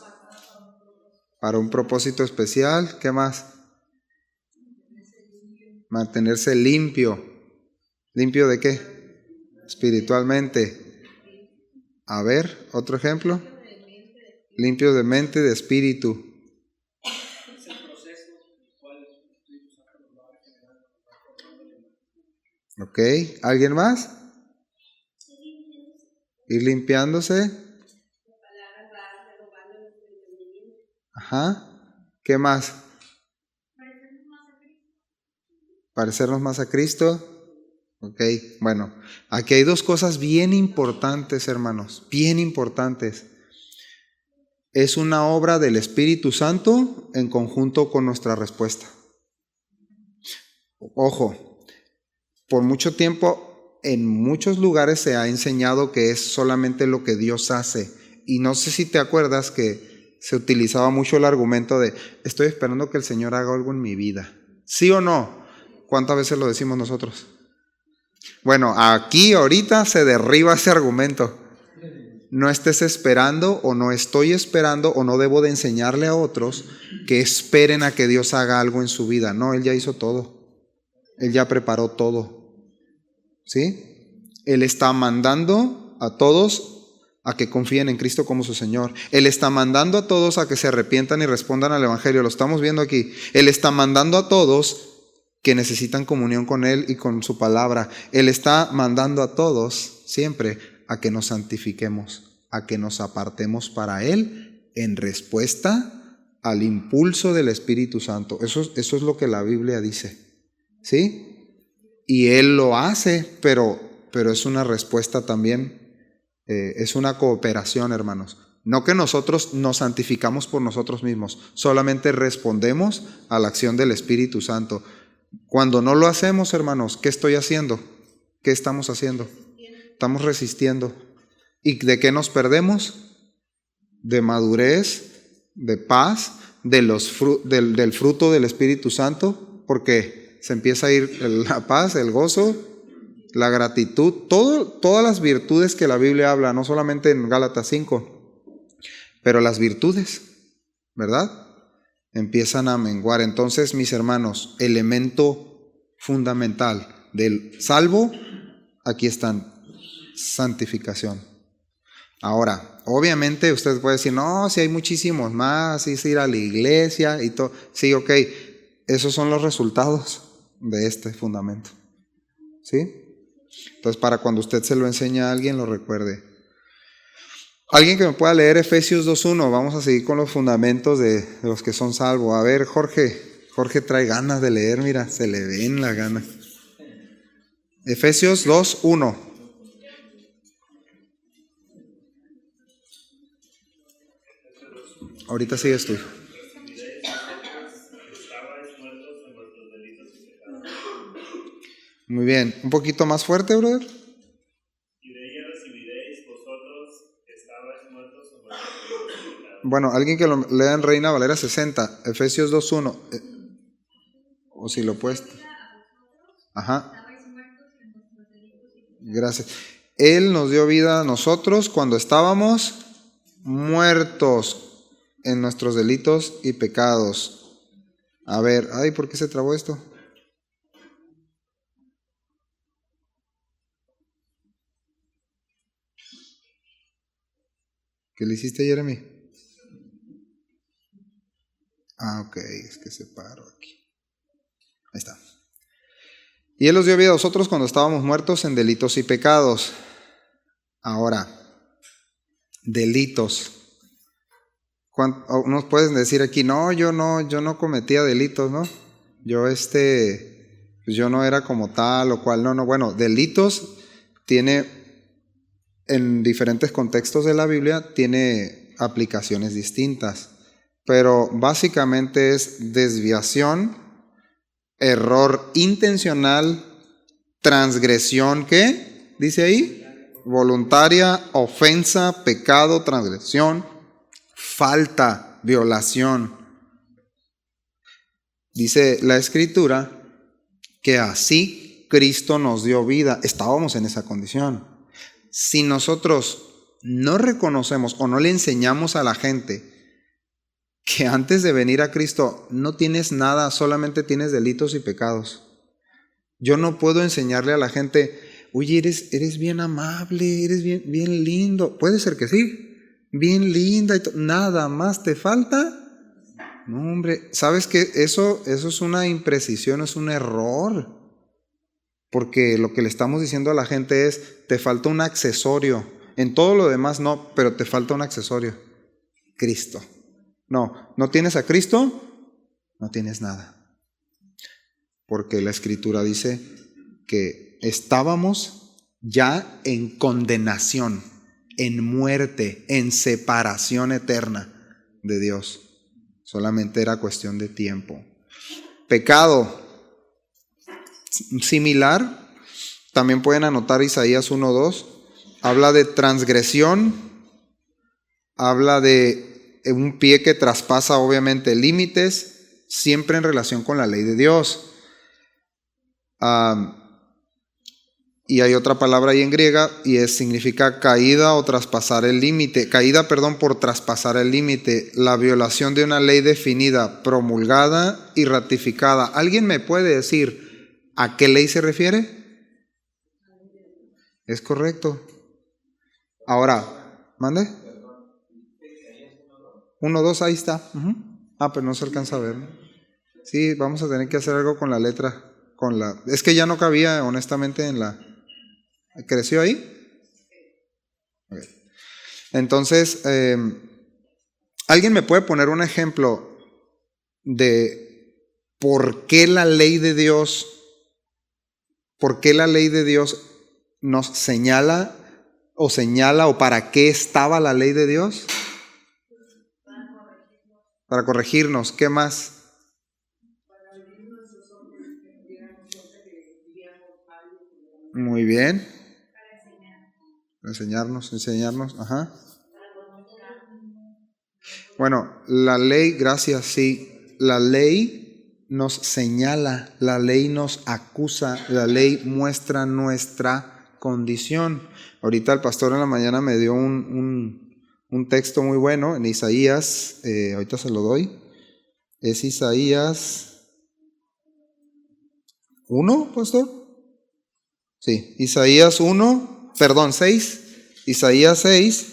Para un propósito especial. ¿Qué más? Mantenerse limpio. ¿Limpio de qué? Espiritualmente. A ver, otro ejemplo. Limpio de mente y de espíritu. Ok, ¿alguien más? Ir limpiándose. Ajá. ¿Qué más? Parecernos más a Cristo. Ok, bueno, aquí hay dos cosas bien importantes, hermanos, bien importantes. Es una obra del Espíritu Santo en conjunto con nuestra respuesta. Ojo, por mucho tiempo en muchos lugares se ha enseñado que es solamente lo que Dios hace. Y no sé si te acuerdas que se utilizaba mucho el argumento de estoy esperando que el Señor haga algo en mi vida. ¿Sí o no? ¿Cuántas veces lo decimos nosotros? Bueno, aquí ahorita se derriba ese argumento. No estés esperando o no estoy esperando o no debo de enseñarle a otros que esperen a que Dios haga algo en su vida. No, Él ya hizo todo. Él ya preparó todo. ¿Sí? Él está mandando a todos a que confíen en Cristo como su Señor. Él está mandando a todos a que se arrepientan y respondan al Evangelio. Lo estamos viendo aquí. Él está mandando a todos que necesitan comunión con Él y con su palabra. Él está mandando a todos siempre a que nos santifiquemos, a que nos apartemos para Él en respuesta al impulso del Espíritu Santo. Eso es lo que la Biblia dice. ¿Sí? Y Él lo hace, pero es una respuesta también, es una cooperación, hermanos. No que nosotros nos santificamos por nosotros mismos, solamente respondemos a la acción del Espíritu Santo. Cuando no lo hacemos, hermanos, ¿qué estoy haciendo? ¿Qué estamos haciendo? Estamos resistiendo. ¿Y de qué nos perdemos? De madurez, de paz, del fruto del Espíritu Santo, porque se empieza a ir la paz, el gozo, la gratitud, todas las virtudes que la Biblia habla, no solamente en Gálatas 5, pero las virtudes, ¿verdad? Empiezan a menguar. Entonces, mis hermanos, elemento fundamental del salvo, aquí están, santificación. Ahora, obviamente usted puede decir, no, si hay muchísimos más, es ir a la iglesia y todo. Sí, ok, esos son los resultados de este fundamento. ¿Sí? Entonces, para cuando usted se lo enseña a alguien, lo recuerde. Alguien que me pueda leer Efesios 2.1, vamos a seguir con los fundamentos de los que son salvos. A ver, Jorge trae ganas de leer, mira, se le ven las ganas. Efesios 2.1. Ahorita sigues tú. Muy bien, un poquito más fuerte, brother. Bueno, alguien que lo lea en Reina Valera 60, Efesios 2.1. O si lo puedes. Ajá. Gracias. Él nos dio vida a nosotros cuando estábamos muertos en nuestros delitos y pecados. A ver, ¿por qué se trabó esto? ¿Qué le hiciste, Jeremy? Ok, es que se paró aquí. Ahí está. Y Él nos dio vida a nosotros cuando estábamos muertos en delitos y pecados. Ahora, delitos. Unos pueden decir aquí, no, yo no cometía delitos, ¿no? Pues yo no era como tal o cual. No, bueno, delitos tiene, en diferentes contextos de la Biblia, tiene aplicaciones distintas. Pero básicamente es desviación, error intencional, transgresión, ¿qué? Dice ahí, voluntaria, ofensa, pecado, transgresión, falta, violación. Dice la Escritura que así Cristo nos dio vida. Estábamos en esa condición. Si nosotros no reconocemos o no le enseñamos a la gente que antes de venir a Cristo no tienes nada, solamente tienes delitos y pecados. Yo no puedo enseñarle a la gente, oye, eres bien amable, eres bien lindo. Puede ser que sí, bien linda, nada más te falta. No, hombre, ¿sabes qué? Eso es una imprecisión, es un error. Porque lo que le estamos diciendo a la gente es, te falta un accesorio. En todo lo demás no, pero te falta un accesorio. Cristo. No tienes a Cristo, no tienes nada. Porque la Escritura dice que estábamos ya en condenación, en muerte, en separación eterna de Dios. Solamente era cuestión de tiempo. Pecado. Similar, también pueden anotar Isaías 1:2. Habla de transgresión, habla de un pie que traspasa obviamente límites, siempre en relación con la ley de Dios. Y hay otra palabra ahí en griega y significa caída o traspasar el límite. Caída, por traspasar el límite. La violación de una ley definida, promulgada y ratificada. ¿Alguien me puede decir a qué ley se refiere? Es correcto. Ahora, ¿mande? 1:2, ahí está. Pero no se alcanza a ver, ¿no? Sí, vamos a tener que hacer algo con la letra. Es que ya no cabía, honestamente, en la... ¿Creció ahí? Okay. Entonces, ¿alguien me puede poner un ejemplo de por qué la ley de Dios nos señala o para qué estaba la ley de Dios? Para corregirnos. ¿Qué más? Muy bien. Enseñarnos. Ajá. Bueno, la ley, gracias, sí. La ley nos señala, la ley nos acusa, la ley muestra nuestra condición. Ahorita el pastor en la mañana me dio un texto muy bueno en Isaías, ahorita se lo doy. Es Isaías 1, pastor. Sí, Isaías 6, Isaías 6,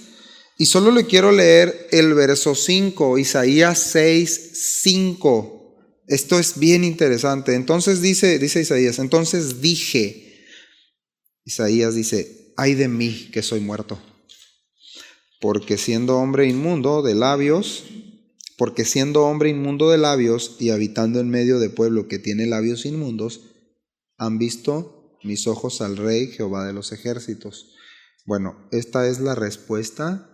y solo le quiero leer el verso 5, Isaías 6, 5. Esto es bien interesante. Entonces dice Isaías, entonces dije, Isaías dice, ay de mí que soy muerto, porque siendo hombre inmundo de labios y habitando en medio de pueblo que tiene labios inmundos, han visto mis ojos al Rey Jehová de los ejércitos. Bueno, esta es la respuesta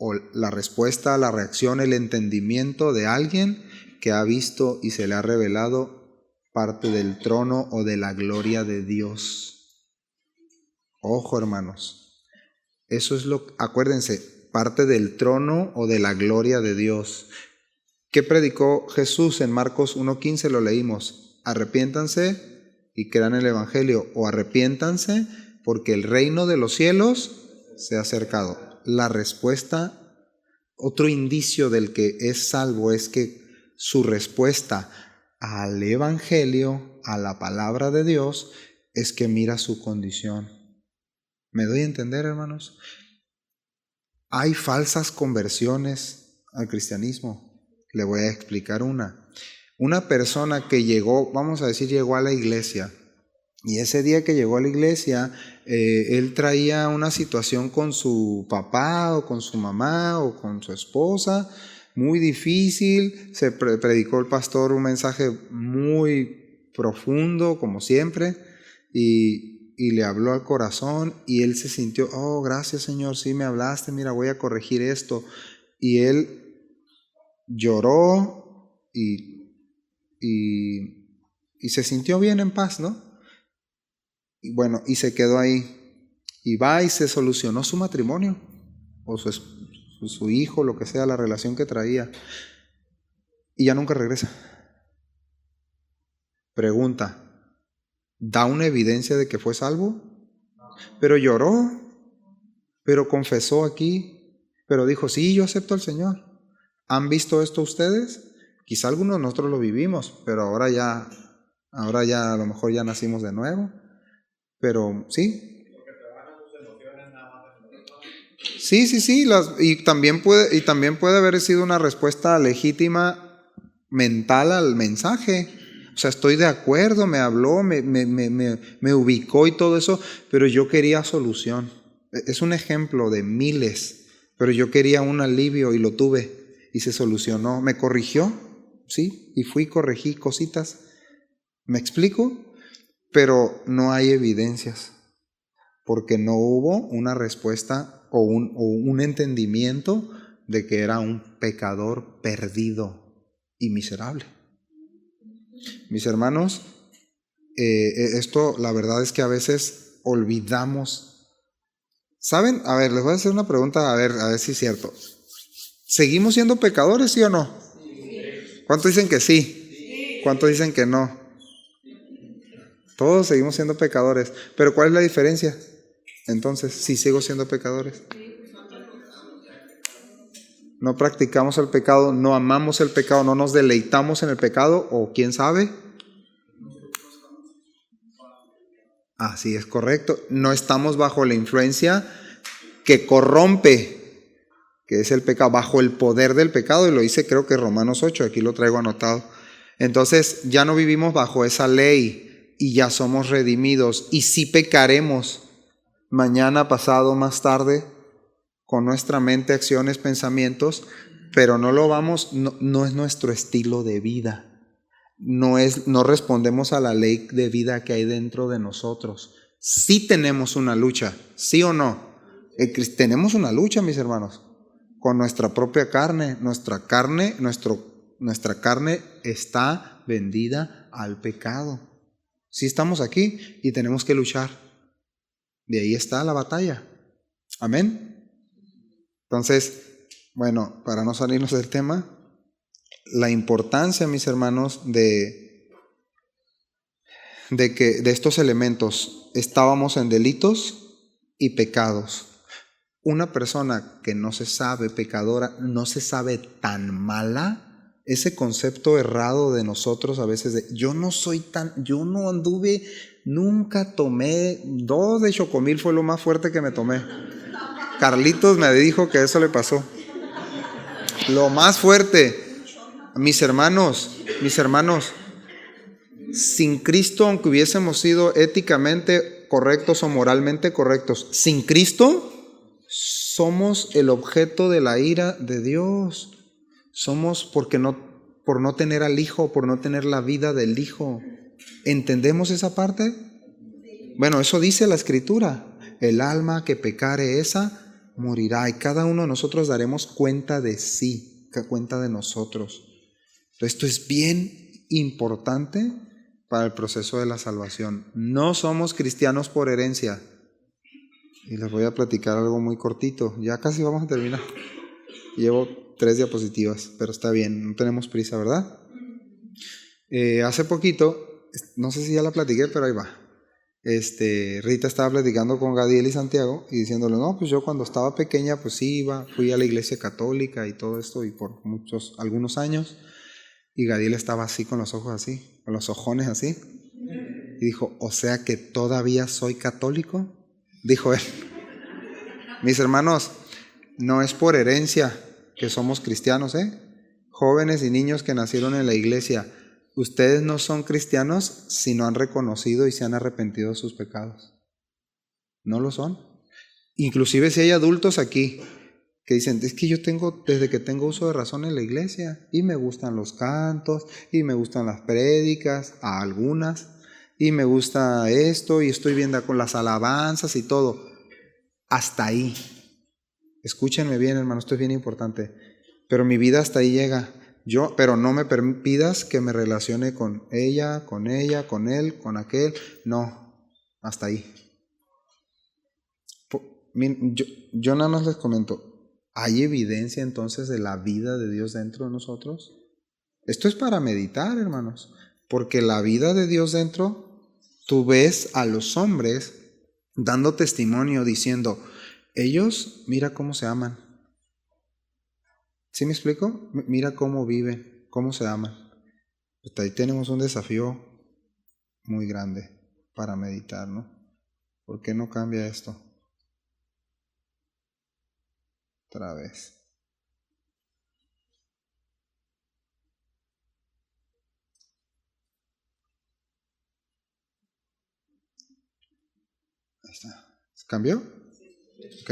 a la reacción, el entendimiento de alguien que ha visto y se le ha revelado parte del trono o de la gloria de Dios. Ojo, hermanos, eso es acuérdense, parte del trono o de la gloria de Dios. ¿Qué predicó Jesús en Marcos 1:15? Lo leímos. Arrepiéntanse y crean el Evangelio, o arrepiéntanse porque el reino de los cielos se ha acercado. La respuesta, otro indicio del que es salvo es que su respuesta al Evangelio, a la palabra de Dios, es que mira su condición. ¿Me doy a entender, hermanos? Hay falsas conversiones al cristianismo. Le voy a explicar una. Una persona que llegó a la iglesia, y ese día que llegó a la iglesia, él traía una situación con su papá o con su mamá o con su esposa muy difícil. Se predicó el pastor un mensaje muy profundo, como siempre, y le habló al corazón, y él se sintió, oh, gracias Señor, sí me hablaste, mira, voy a corregir esto. Y él lloró y se sintió bien, en paz, ¿no? Y bueno, y se quedó ahí. Y va y se solucionó su matrimonio, o su hijo, lo que sea, la relación que traía. Y ya nunca regresa. Pregunta, ¿da una evidencia de que fue salvo? Pero lloró, pero confesó aquí, pero dijo, sí, yo acepto al Señor. ¿Han visto esto ustedes? Quizá algunos de nosotros lo vivimos, pero ahora ya a lo mejor ya nacimos de nuevo. Pero sí. Sí. Y también puede haber sido una respuesta legítima mental al mensaje. O sea, estoy de acuerdo, me habló, me ubicó y todo eso, pero yo quería solución. Es un ejemplo de miles, pero yo quería un alivio y lo tuve. Y se solucionó. ¿Me corrigió? Sí. Y fui y corregí cositas. ¿Me explico? Pero no hay evidencias. Porque no hubo una respuesta o un entendimiento de que era un pecador perdido y miserable. Mis hermanos, esto la verdad es que a veces olvidamos. ¿Saben? A ver, les voy a hacer una pregunta a ver si es cierto. ¿Seguimos siendo pecadores, sí o no? Sí. ¿Cuántos dicen que sí? Sí. ¿Cuántos dicen que no? Todos seguimos siendo pecadores. ¿Pero cuál es la diferencia? Entonces, si sigo siendo pecadores. No practicamos el pecado, no amamos el pecado, no nos deleitamos en el pecado, o quién sabe. Así es correcto. No estamos bajo la influencia que corrompe, que es el pecado, bajo el poder del pecado, y lo dice creo que Romanos 8, aquí lo traigo anotado. Entonces ya no vivimos bajo esa ley y ya somos redimidos, y sí pecaremos mañana, pasado, más tarde, con nuestra mente, acciones, pensamientos, pero no es nuestro estilo de vida, no respondemos a la ley de vida que hay dentro de nosotros. Sí tenemos una lucha, ¿sí o no? Tenemos una lucha, mis hermanos, con nuestra propia carne. Nuestra carne está vendida al pecado. Sí estamos aquí y tenemos que luchar. De ahí está la batalla. Amén. Entonces, bueno, para no salirnos del tema, la importancia, mis hermanos, de estos elementos. Estábamos en delitos y pecados. Una persona que no se sabe pecadora, no se sabe tan mala, ese concepto errado de nosotros a veces de yo no anduve, nunca tomé 2 de Chocomil, fue lo más fuerte que me tomé. Carlitos me dijo que eso le pasó. Lo más fuerte. Mis hermanos, sin Cristo, aunque hubiésemos sido éticamente correctos o moralmente correctos, sin Cristo somos el objeto de la ira de Dios. Somos por no tener al Hijo, por no tener la vida del Hijo. ¿Entendemos esa parte? Bueno, eso dice la Escritura. El alma que pecare esa morirá, y cada uno de nosotros daremos cuenta de sí, cuenta de nosotros. Esto es bien importante para el proceso de la salvación. No somos cristianos por herencia. Y les voy a platicar algo muy cortito. Ya casi vamos a terminar. Llevo 3 diapositivas, pero está bien, no tenemos prisa, ¿verdad? Hace poquito, no sé si ya la platiqué, pero ahí va. Rita estaba platicando con Gadiel y Santiago y diciéndole, no, pues yo cuando estaba pequeña, pues sí fui a la iglesia católica y todo esto, y por algunos años. Y Gadiel estaba así con los ojos así, con los ojones así. Y dijo, o sea que todavía soy católico. Dijo él. Mis hermanos, no es por herencia que somos cristianos, Jóvenes y niños que nacieron en la iglesia, ustedes no son cristianos si no han reconocido y se han arrepentido de sus pecados. No lo son. Inclusive si hay adultos aquí que dicen, es que yo desde que tengo uso de razón en la iglesia, y me gustan los cantos, y me gustan las prédicas, a algunas, y me gusta esto, y estoy bien con las alabanzas y todo. Hasta ahí. Escúchenme bien, hermano, esto es bien importante. Pero mi vida hasta ahí llega. Pero no me pidas que me relacione con ella, con él, con aquel. No, hasta ahí. Yo nada más les comento, ¿hay evidencia entonces de la vida de Dios dentro de nosotros? Esto es para meditar, hermanos. Porque la vida de Dios dentro, tú ves a los hombres dando testimonio, diciendo, ellos, mira cómo se aman. ¿Sí me explico? Mira cómo viven, cómo se aman. Hasta ahí tenemos un desafío muy grande para meditar, ¿no? ¿Por qué no cambia esto? Otra vez. Ahí está. ¿Cambió? Ok.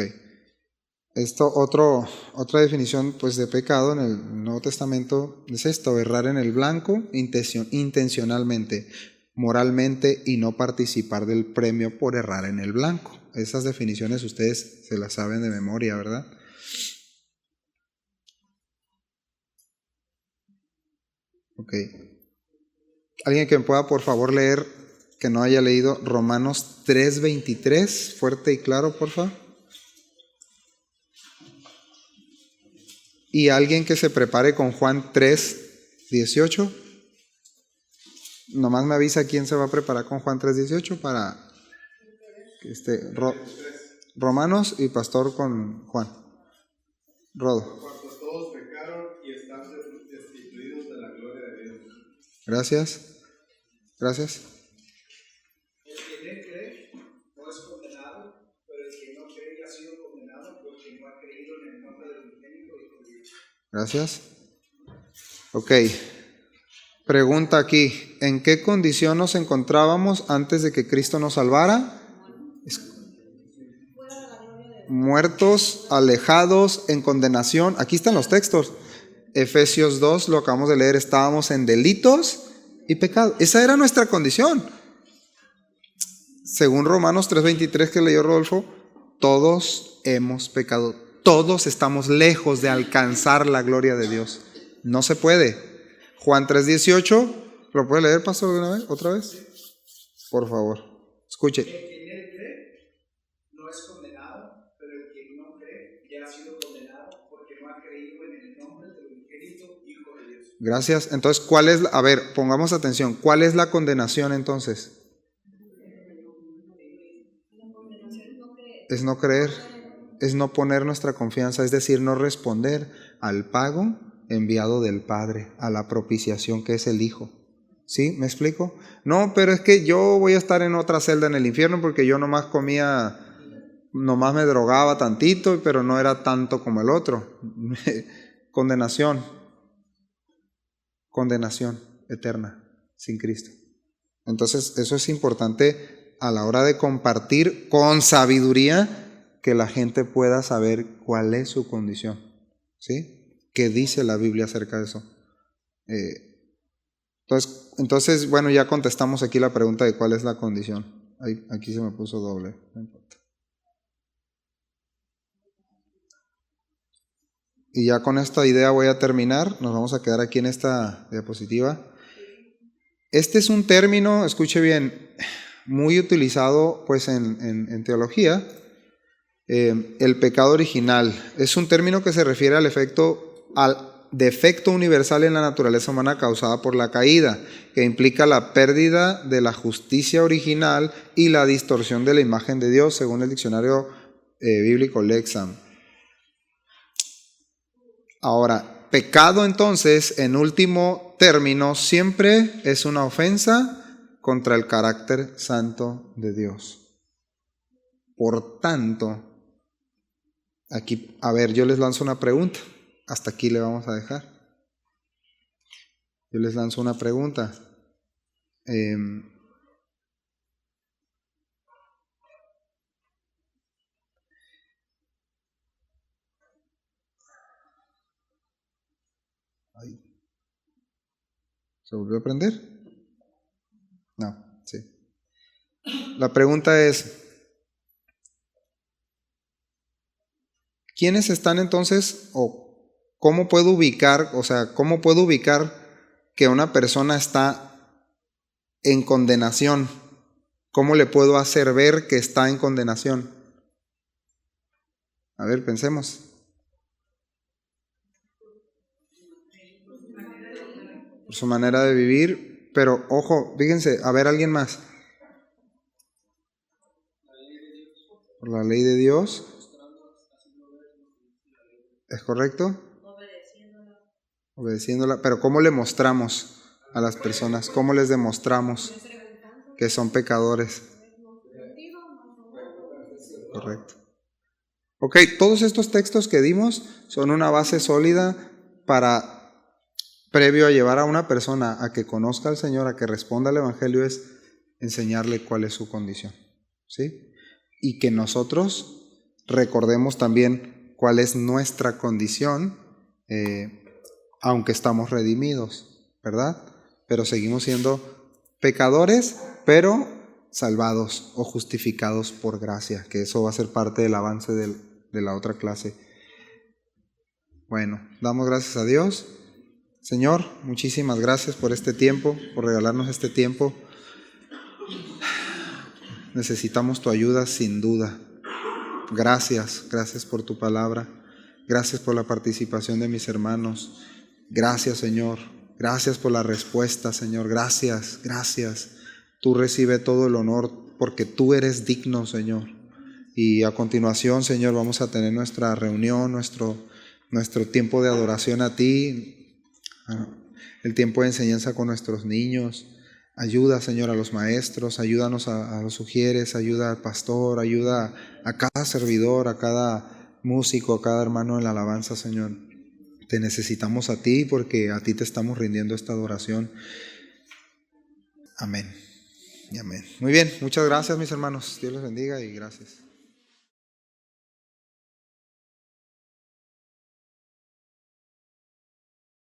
Esto, otra definición pues de pecado en el Nuevo Testamento es esto: errar en el blanco intencionalmente, moralmente, y no participar del premio por errar en el blanco. Esas definiciones ustedes se las saben de memoria, ¿verdad? Ok. ¿Alguien que me pueda por favor leer, que no haya leído, Romanos 3:23, fuerte y claro, por favor? Y alguien que se prepare con Juan 3:18. Nomás me avisa quién se va a preparar con Juan 3:18 para Romanos y pastor con Juan. Rodo. Cuando todos pecaron y están destituidos de la gloria de Dios. Gracias. Gracias. El que cree no es condenado, pero el que no cree ha sido condenado porque no ha creído en el nombre del unigénito Hijo de Dios. Gracias. Ok. Pregunta aquí, ¿en qué condición nos encontrábamos antes de que Cristo nos salvara? Muertos, alejados, en condenación. Aquí están los textos. Efesios 2, lo acabamos de leer, estábamos en delitos y pecados. Esa era nuestra condición. Según Romanos 3:23 que leyó Rodolfo, todos hemos pecado. Todos estamos lejos de alcanzar la gloria de Dios. No se puede. Juan 3:18, ¿lo puede leer, pastor, de una vez? ¿Otra vez? Por favor, escuche. El que en él cree no es condenado, pero el que no cree ya ha sido condenado porque no ha creído en el nombre del unigénito Hijo de Dios. Gracias. Entonces, ¿cuál es? A ver, pongamos atención. ¿Cuál es la condenación entonces? Es no creer, es no poner nuestra confianza, es decir, no responder al pago enviado del Padre, a la propiciación que es el Hijo. ¿Sí? ¿Me explico? No, pero es que yo voy a estar en otra celda en el infierno porque yo nomás nomás me drogaba tantito, pero no era tanto como el otro. Condenación eterna sin Cristo. Entonces, eso es importante a la hora de compartir con sabiduría, que la gente pueda saber cuál es su condición. ¿Sí? ¿Qué dice la Biblia acerca de eso? Entonces, bueno, ya contestamos aquí la pregunta de cuál es la condición. Aquí se me puso doble, no importa. Y ya con esta idea voy a terminar. Nos vamos a quedar aquí en esta diapositiva. Este es un término, escuche bien, muy utilizado pues en teología. El pecado original es un término que se refiere al defecto universal en la naturaleza humana causada por la caída, que implica la pérdida de la justicia original y la distorsión de la imagen de Dios, según el diccionario bíblico Lexham. Ahora, pecado entonces, en último término, siempre es una ofensa contra el carácter santo de Dios. Por tanto, aquí, a ver, yo les lanzo una pregunta. Hasta aquí le vamos a dejar. Yo les lanzo una pregunta. ¿Se volvió a prender? No, sí. La pregunta es, ¿quiénes están entonces, o cómo puedo ubicar, que una persona está en condenación? ¿Cómo le puedo hacer ver que está en condenación? A ver, pensemos. Por su manera de vivir. Pero ojo, fíjense, a ver, alguien más. Por la ley de Dios. ¿Es correcto? Obedeciéndola. Pero ¿cómo le mostramos a las personas? ¿Cómo les demostramos que son pecadores? Correcto. Ok, todos estos textos que dimos son una base sólida para, previo a llevar a una persona a que conozca al Señor, a que responda al Evangelio, es enseñarle cuál es su condición, ¿sí? Y que nosotros recordemos también cuál es nuestra condición, aunque estamos redimidos, ¿verdad? Pero seguimos siendo pecadores, pero salvados o justificados por gracia, que eso va a ser parte del avance de la otra clase. Bueno, damos gracias a Dios. Señor, muchísimas gracias por este tiempo, por regalarnos este tiempo. Necesitamos tu ayuda sin duda. Gracias por tu palabra. Gracias por la participación de mis hermanos. Gracias, Señor. Gracias por la respuesta, Señor. Gracias. Tú recibe todo el honor porque tú eres digno, Señor. Y a continuación, Señor, vamos a tener nuestra reunión, nuestro tiempo de adoración a ti, el tiempo de enseñanza con nuestros niños. Ayuda, Señor, a los maestros, ayúdanos a los sugieres, ayuda al pastor, ayuda a cada servidor, a cada músico, a cada hermano en la alabanza, Señor. Te necesitamos a ti porque a ti te estamos rindiendo esta adoración. Amén y amén. Muy bien, muchas gracias, mis hermanos. Dios les bendiga y gracias.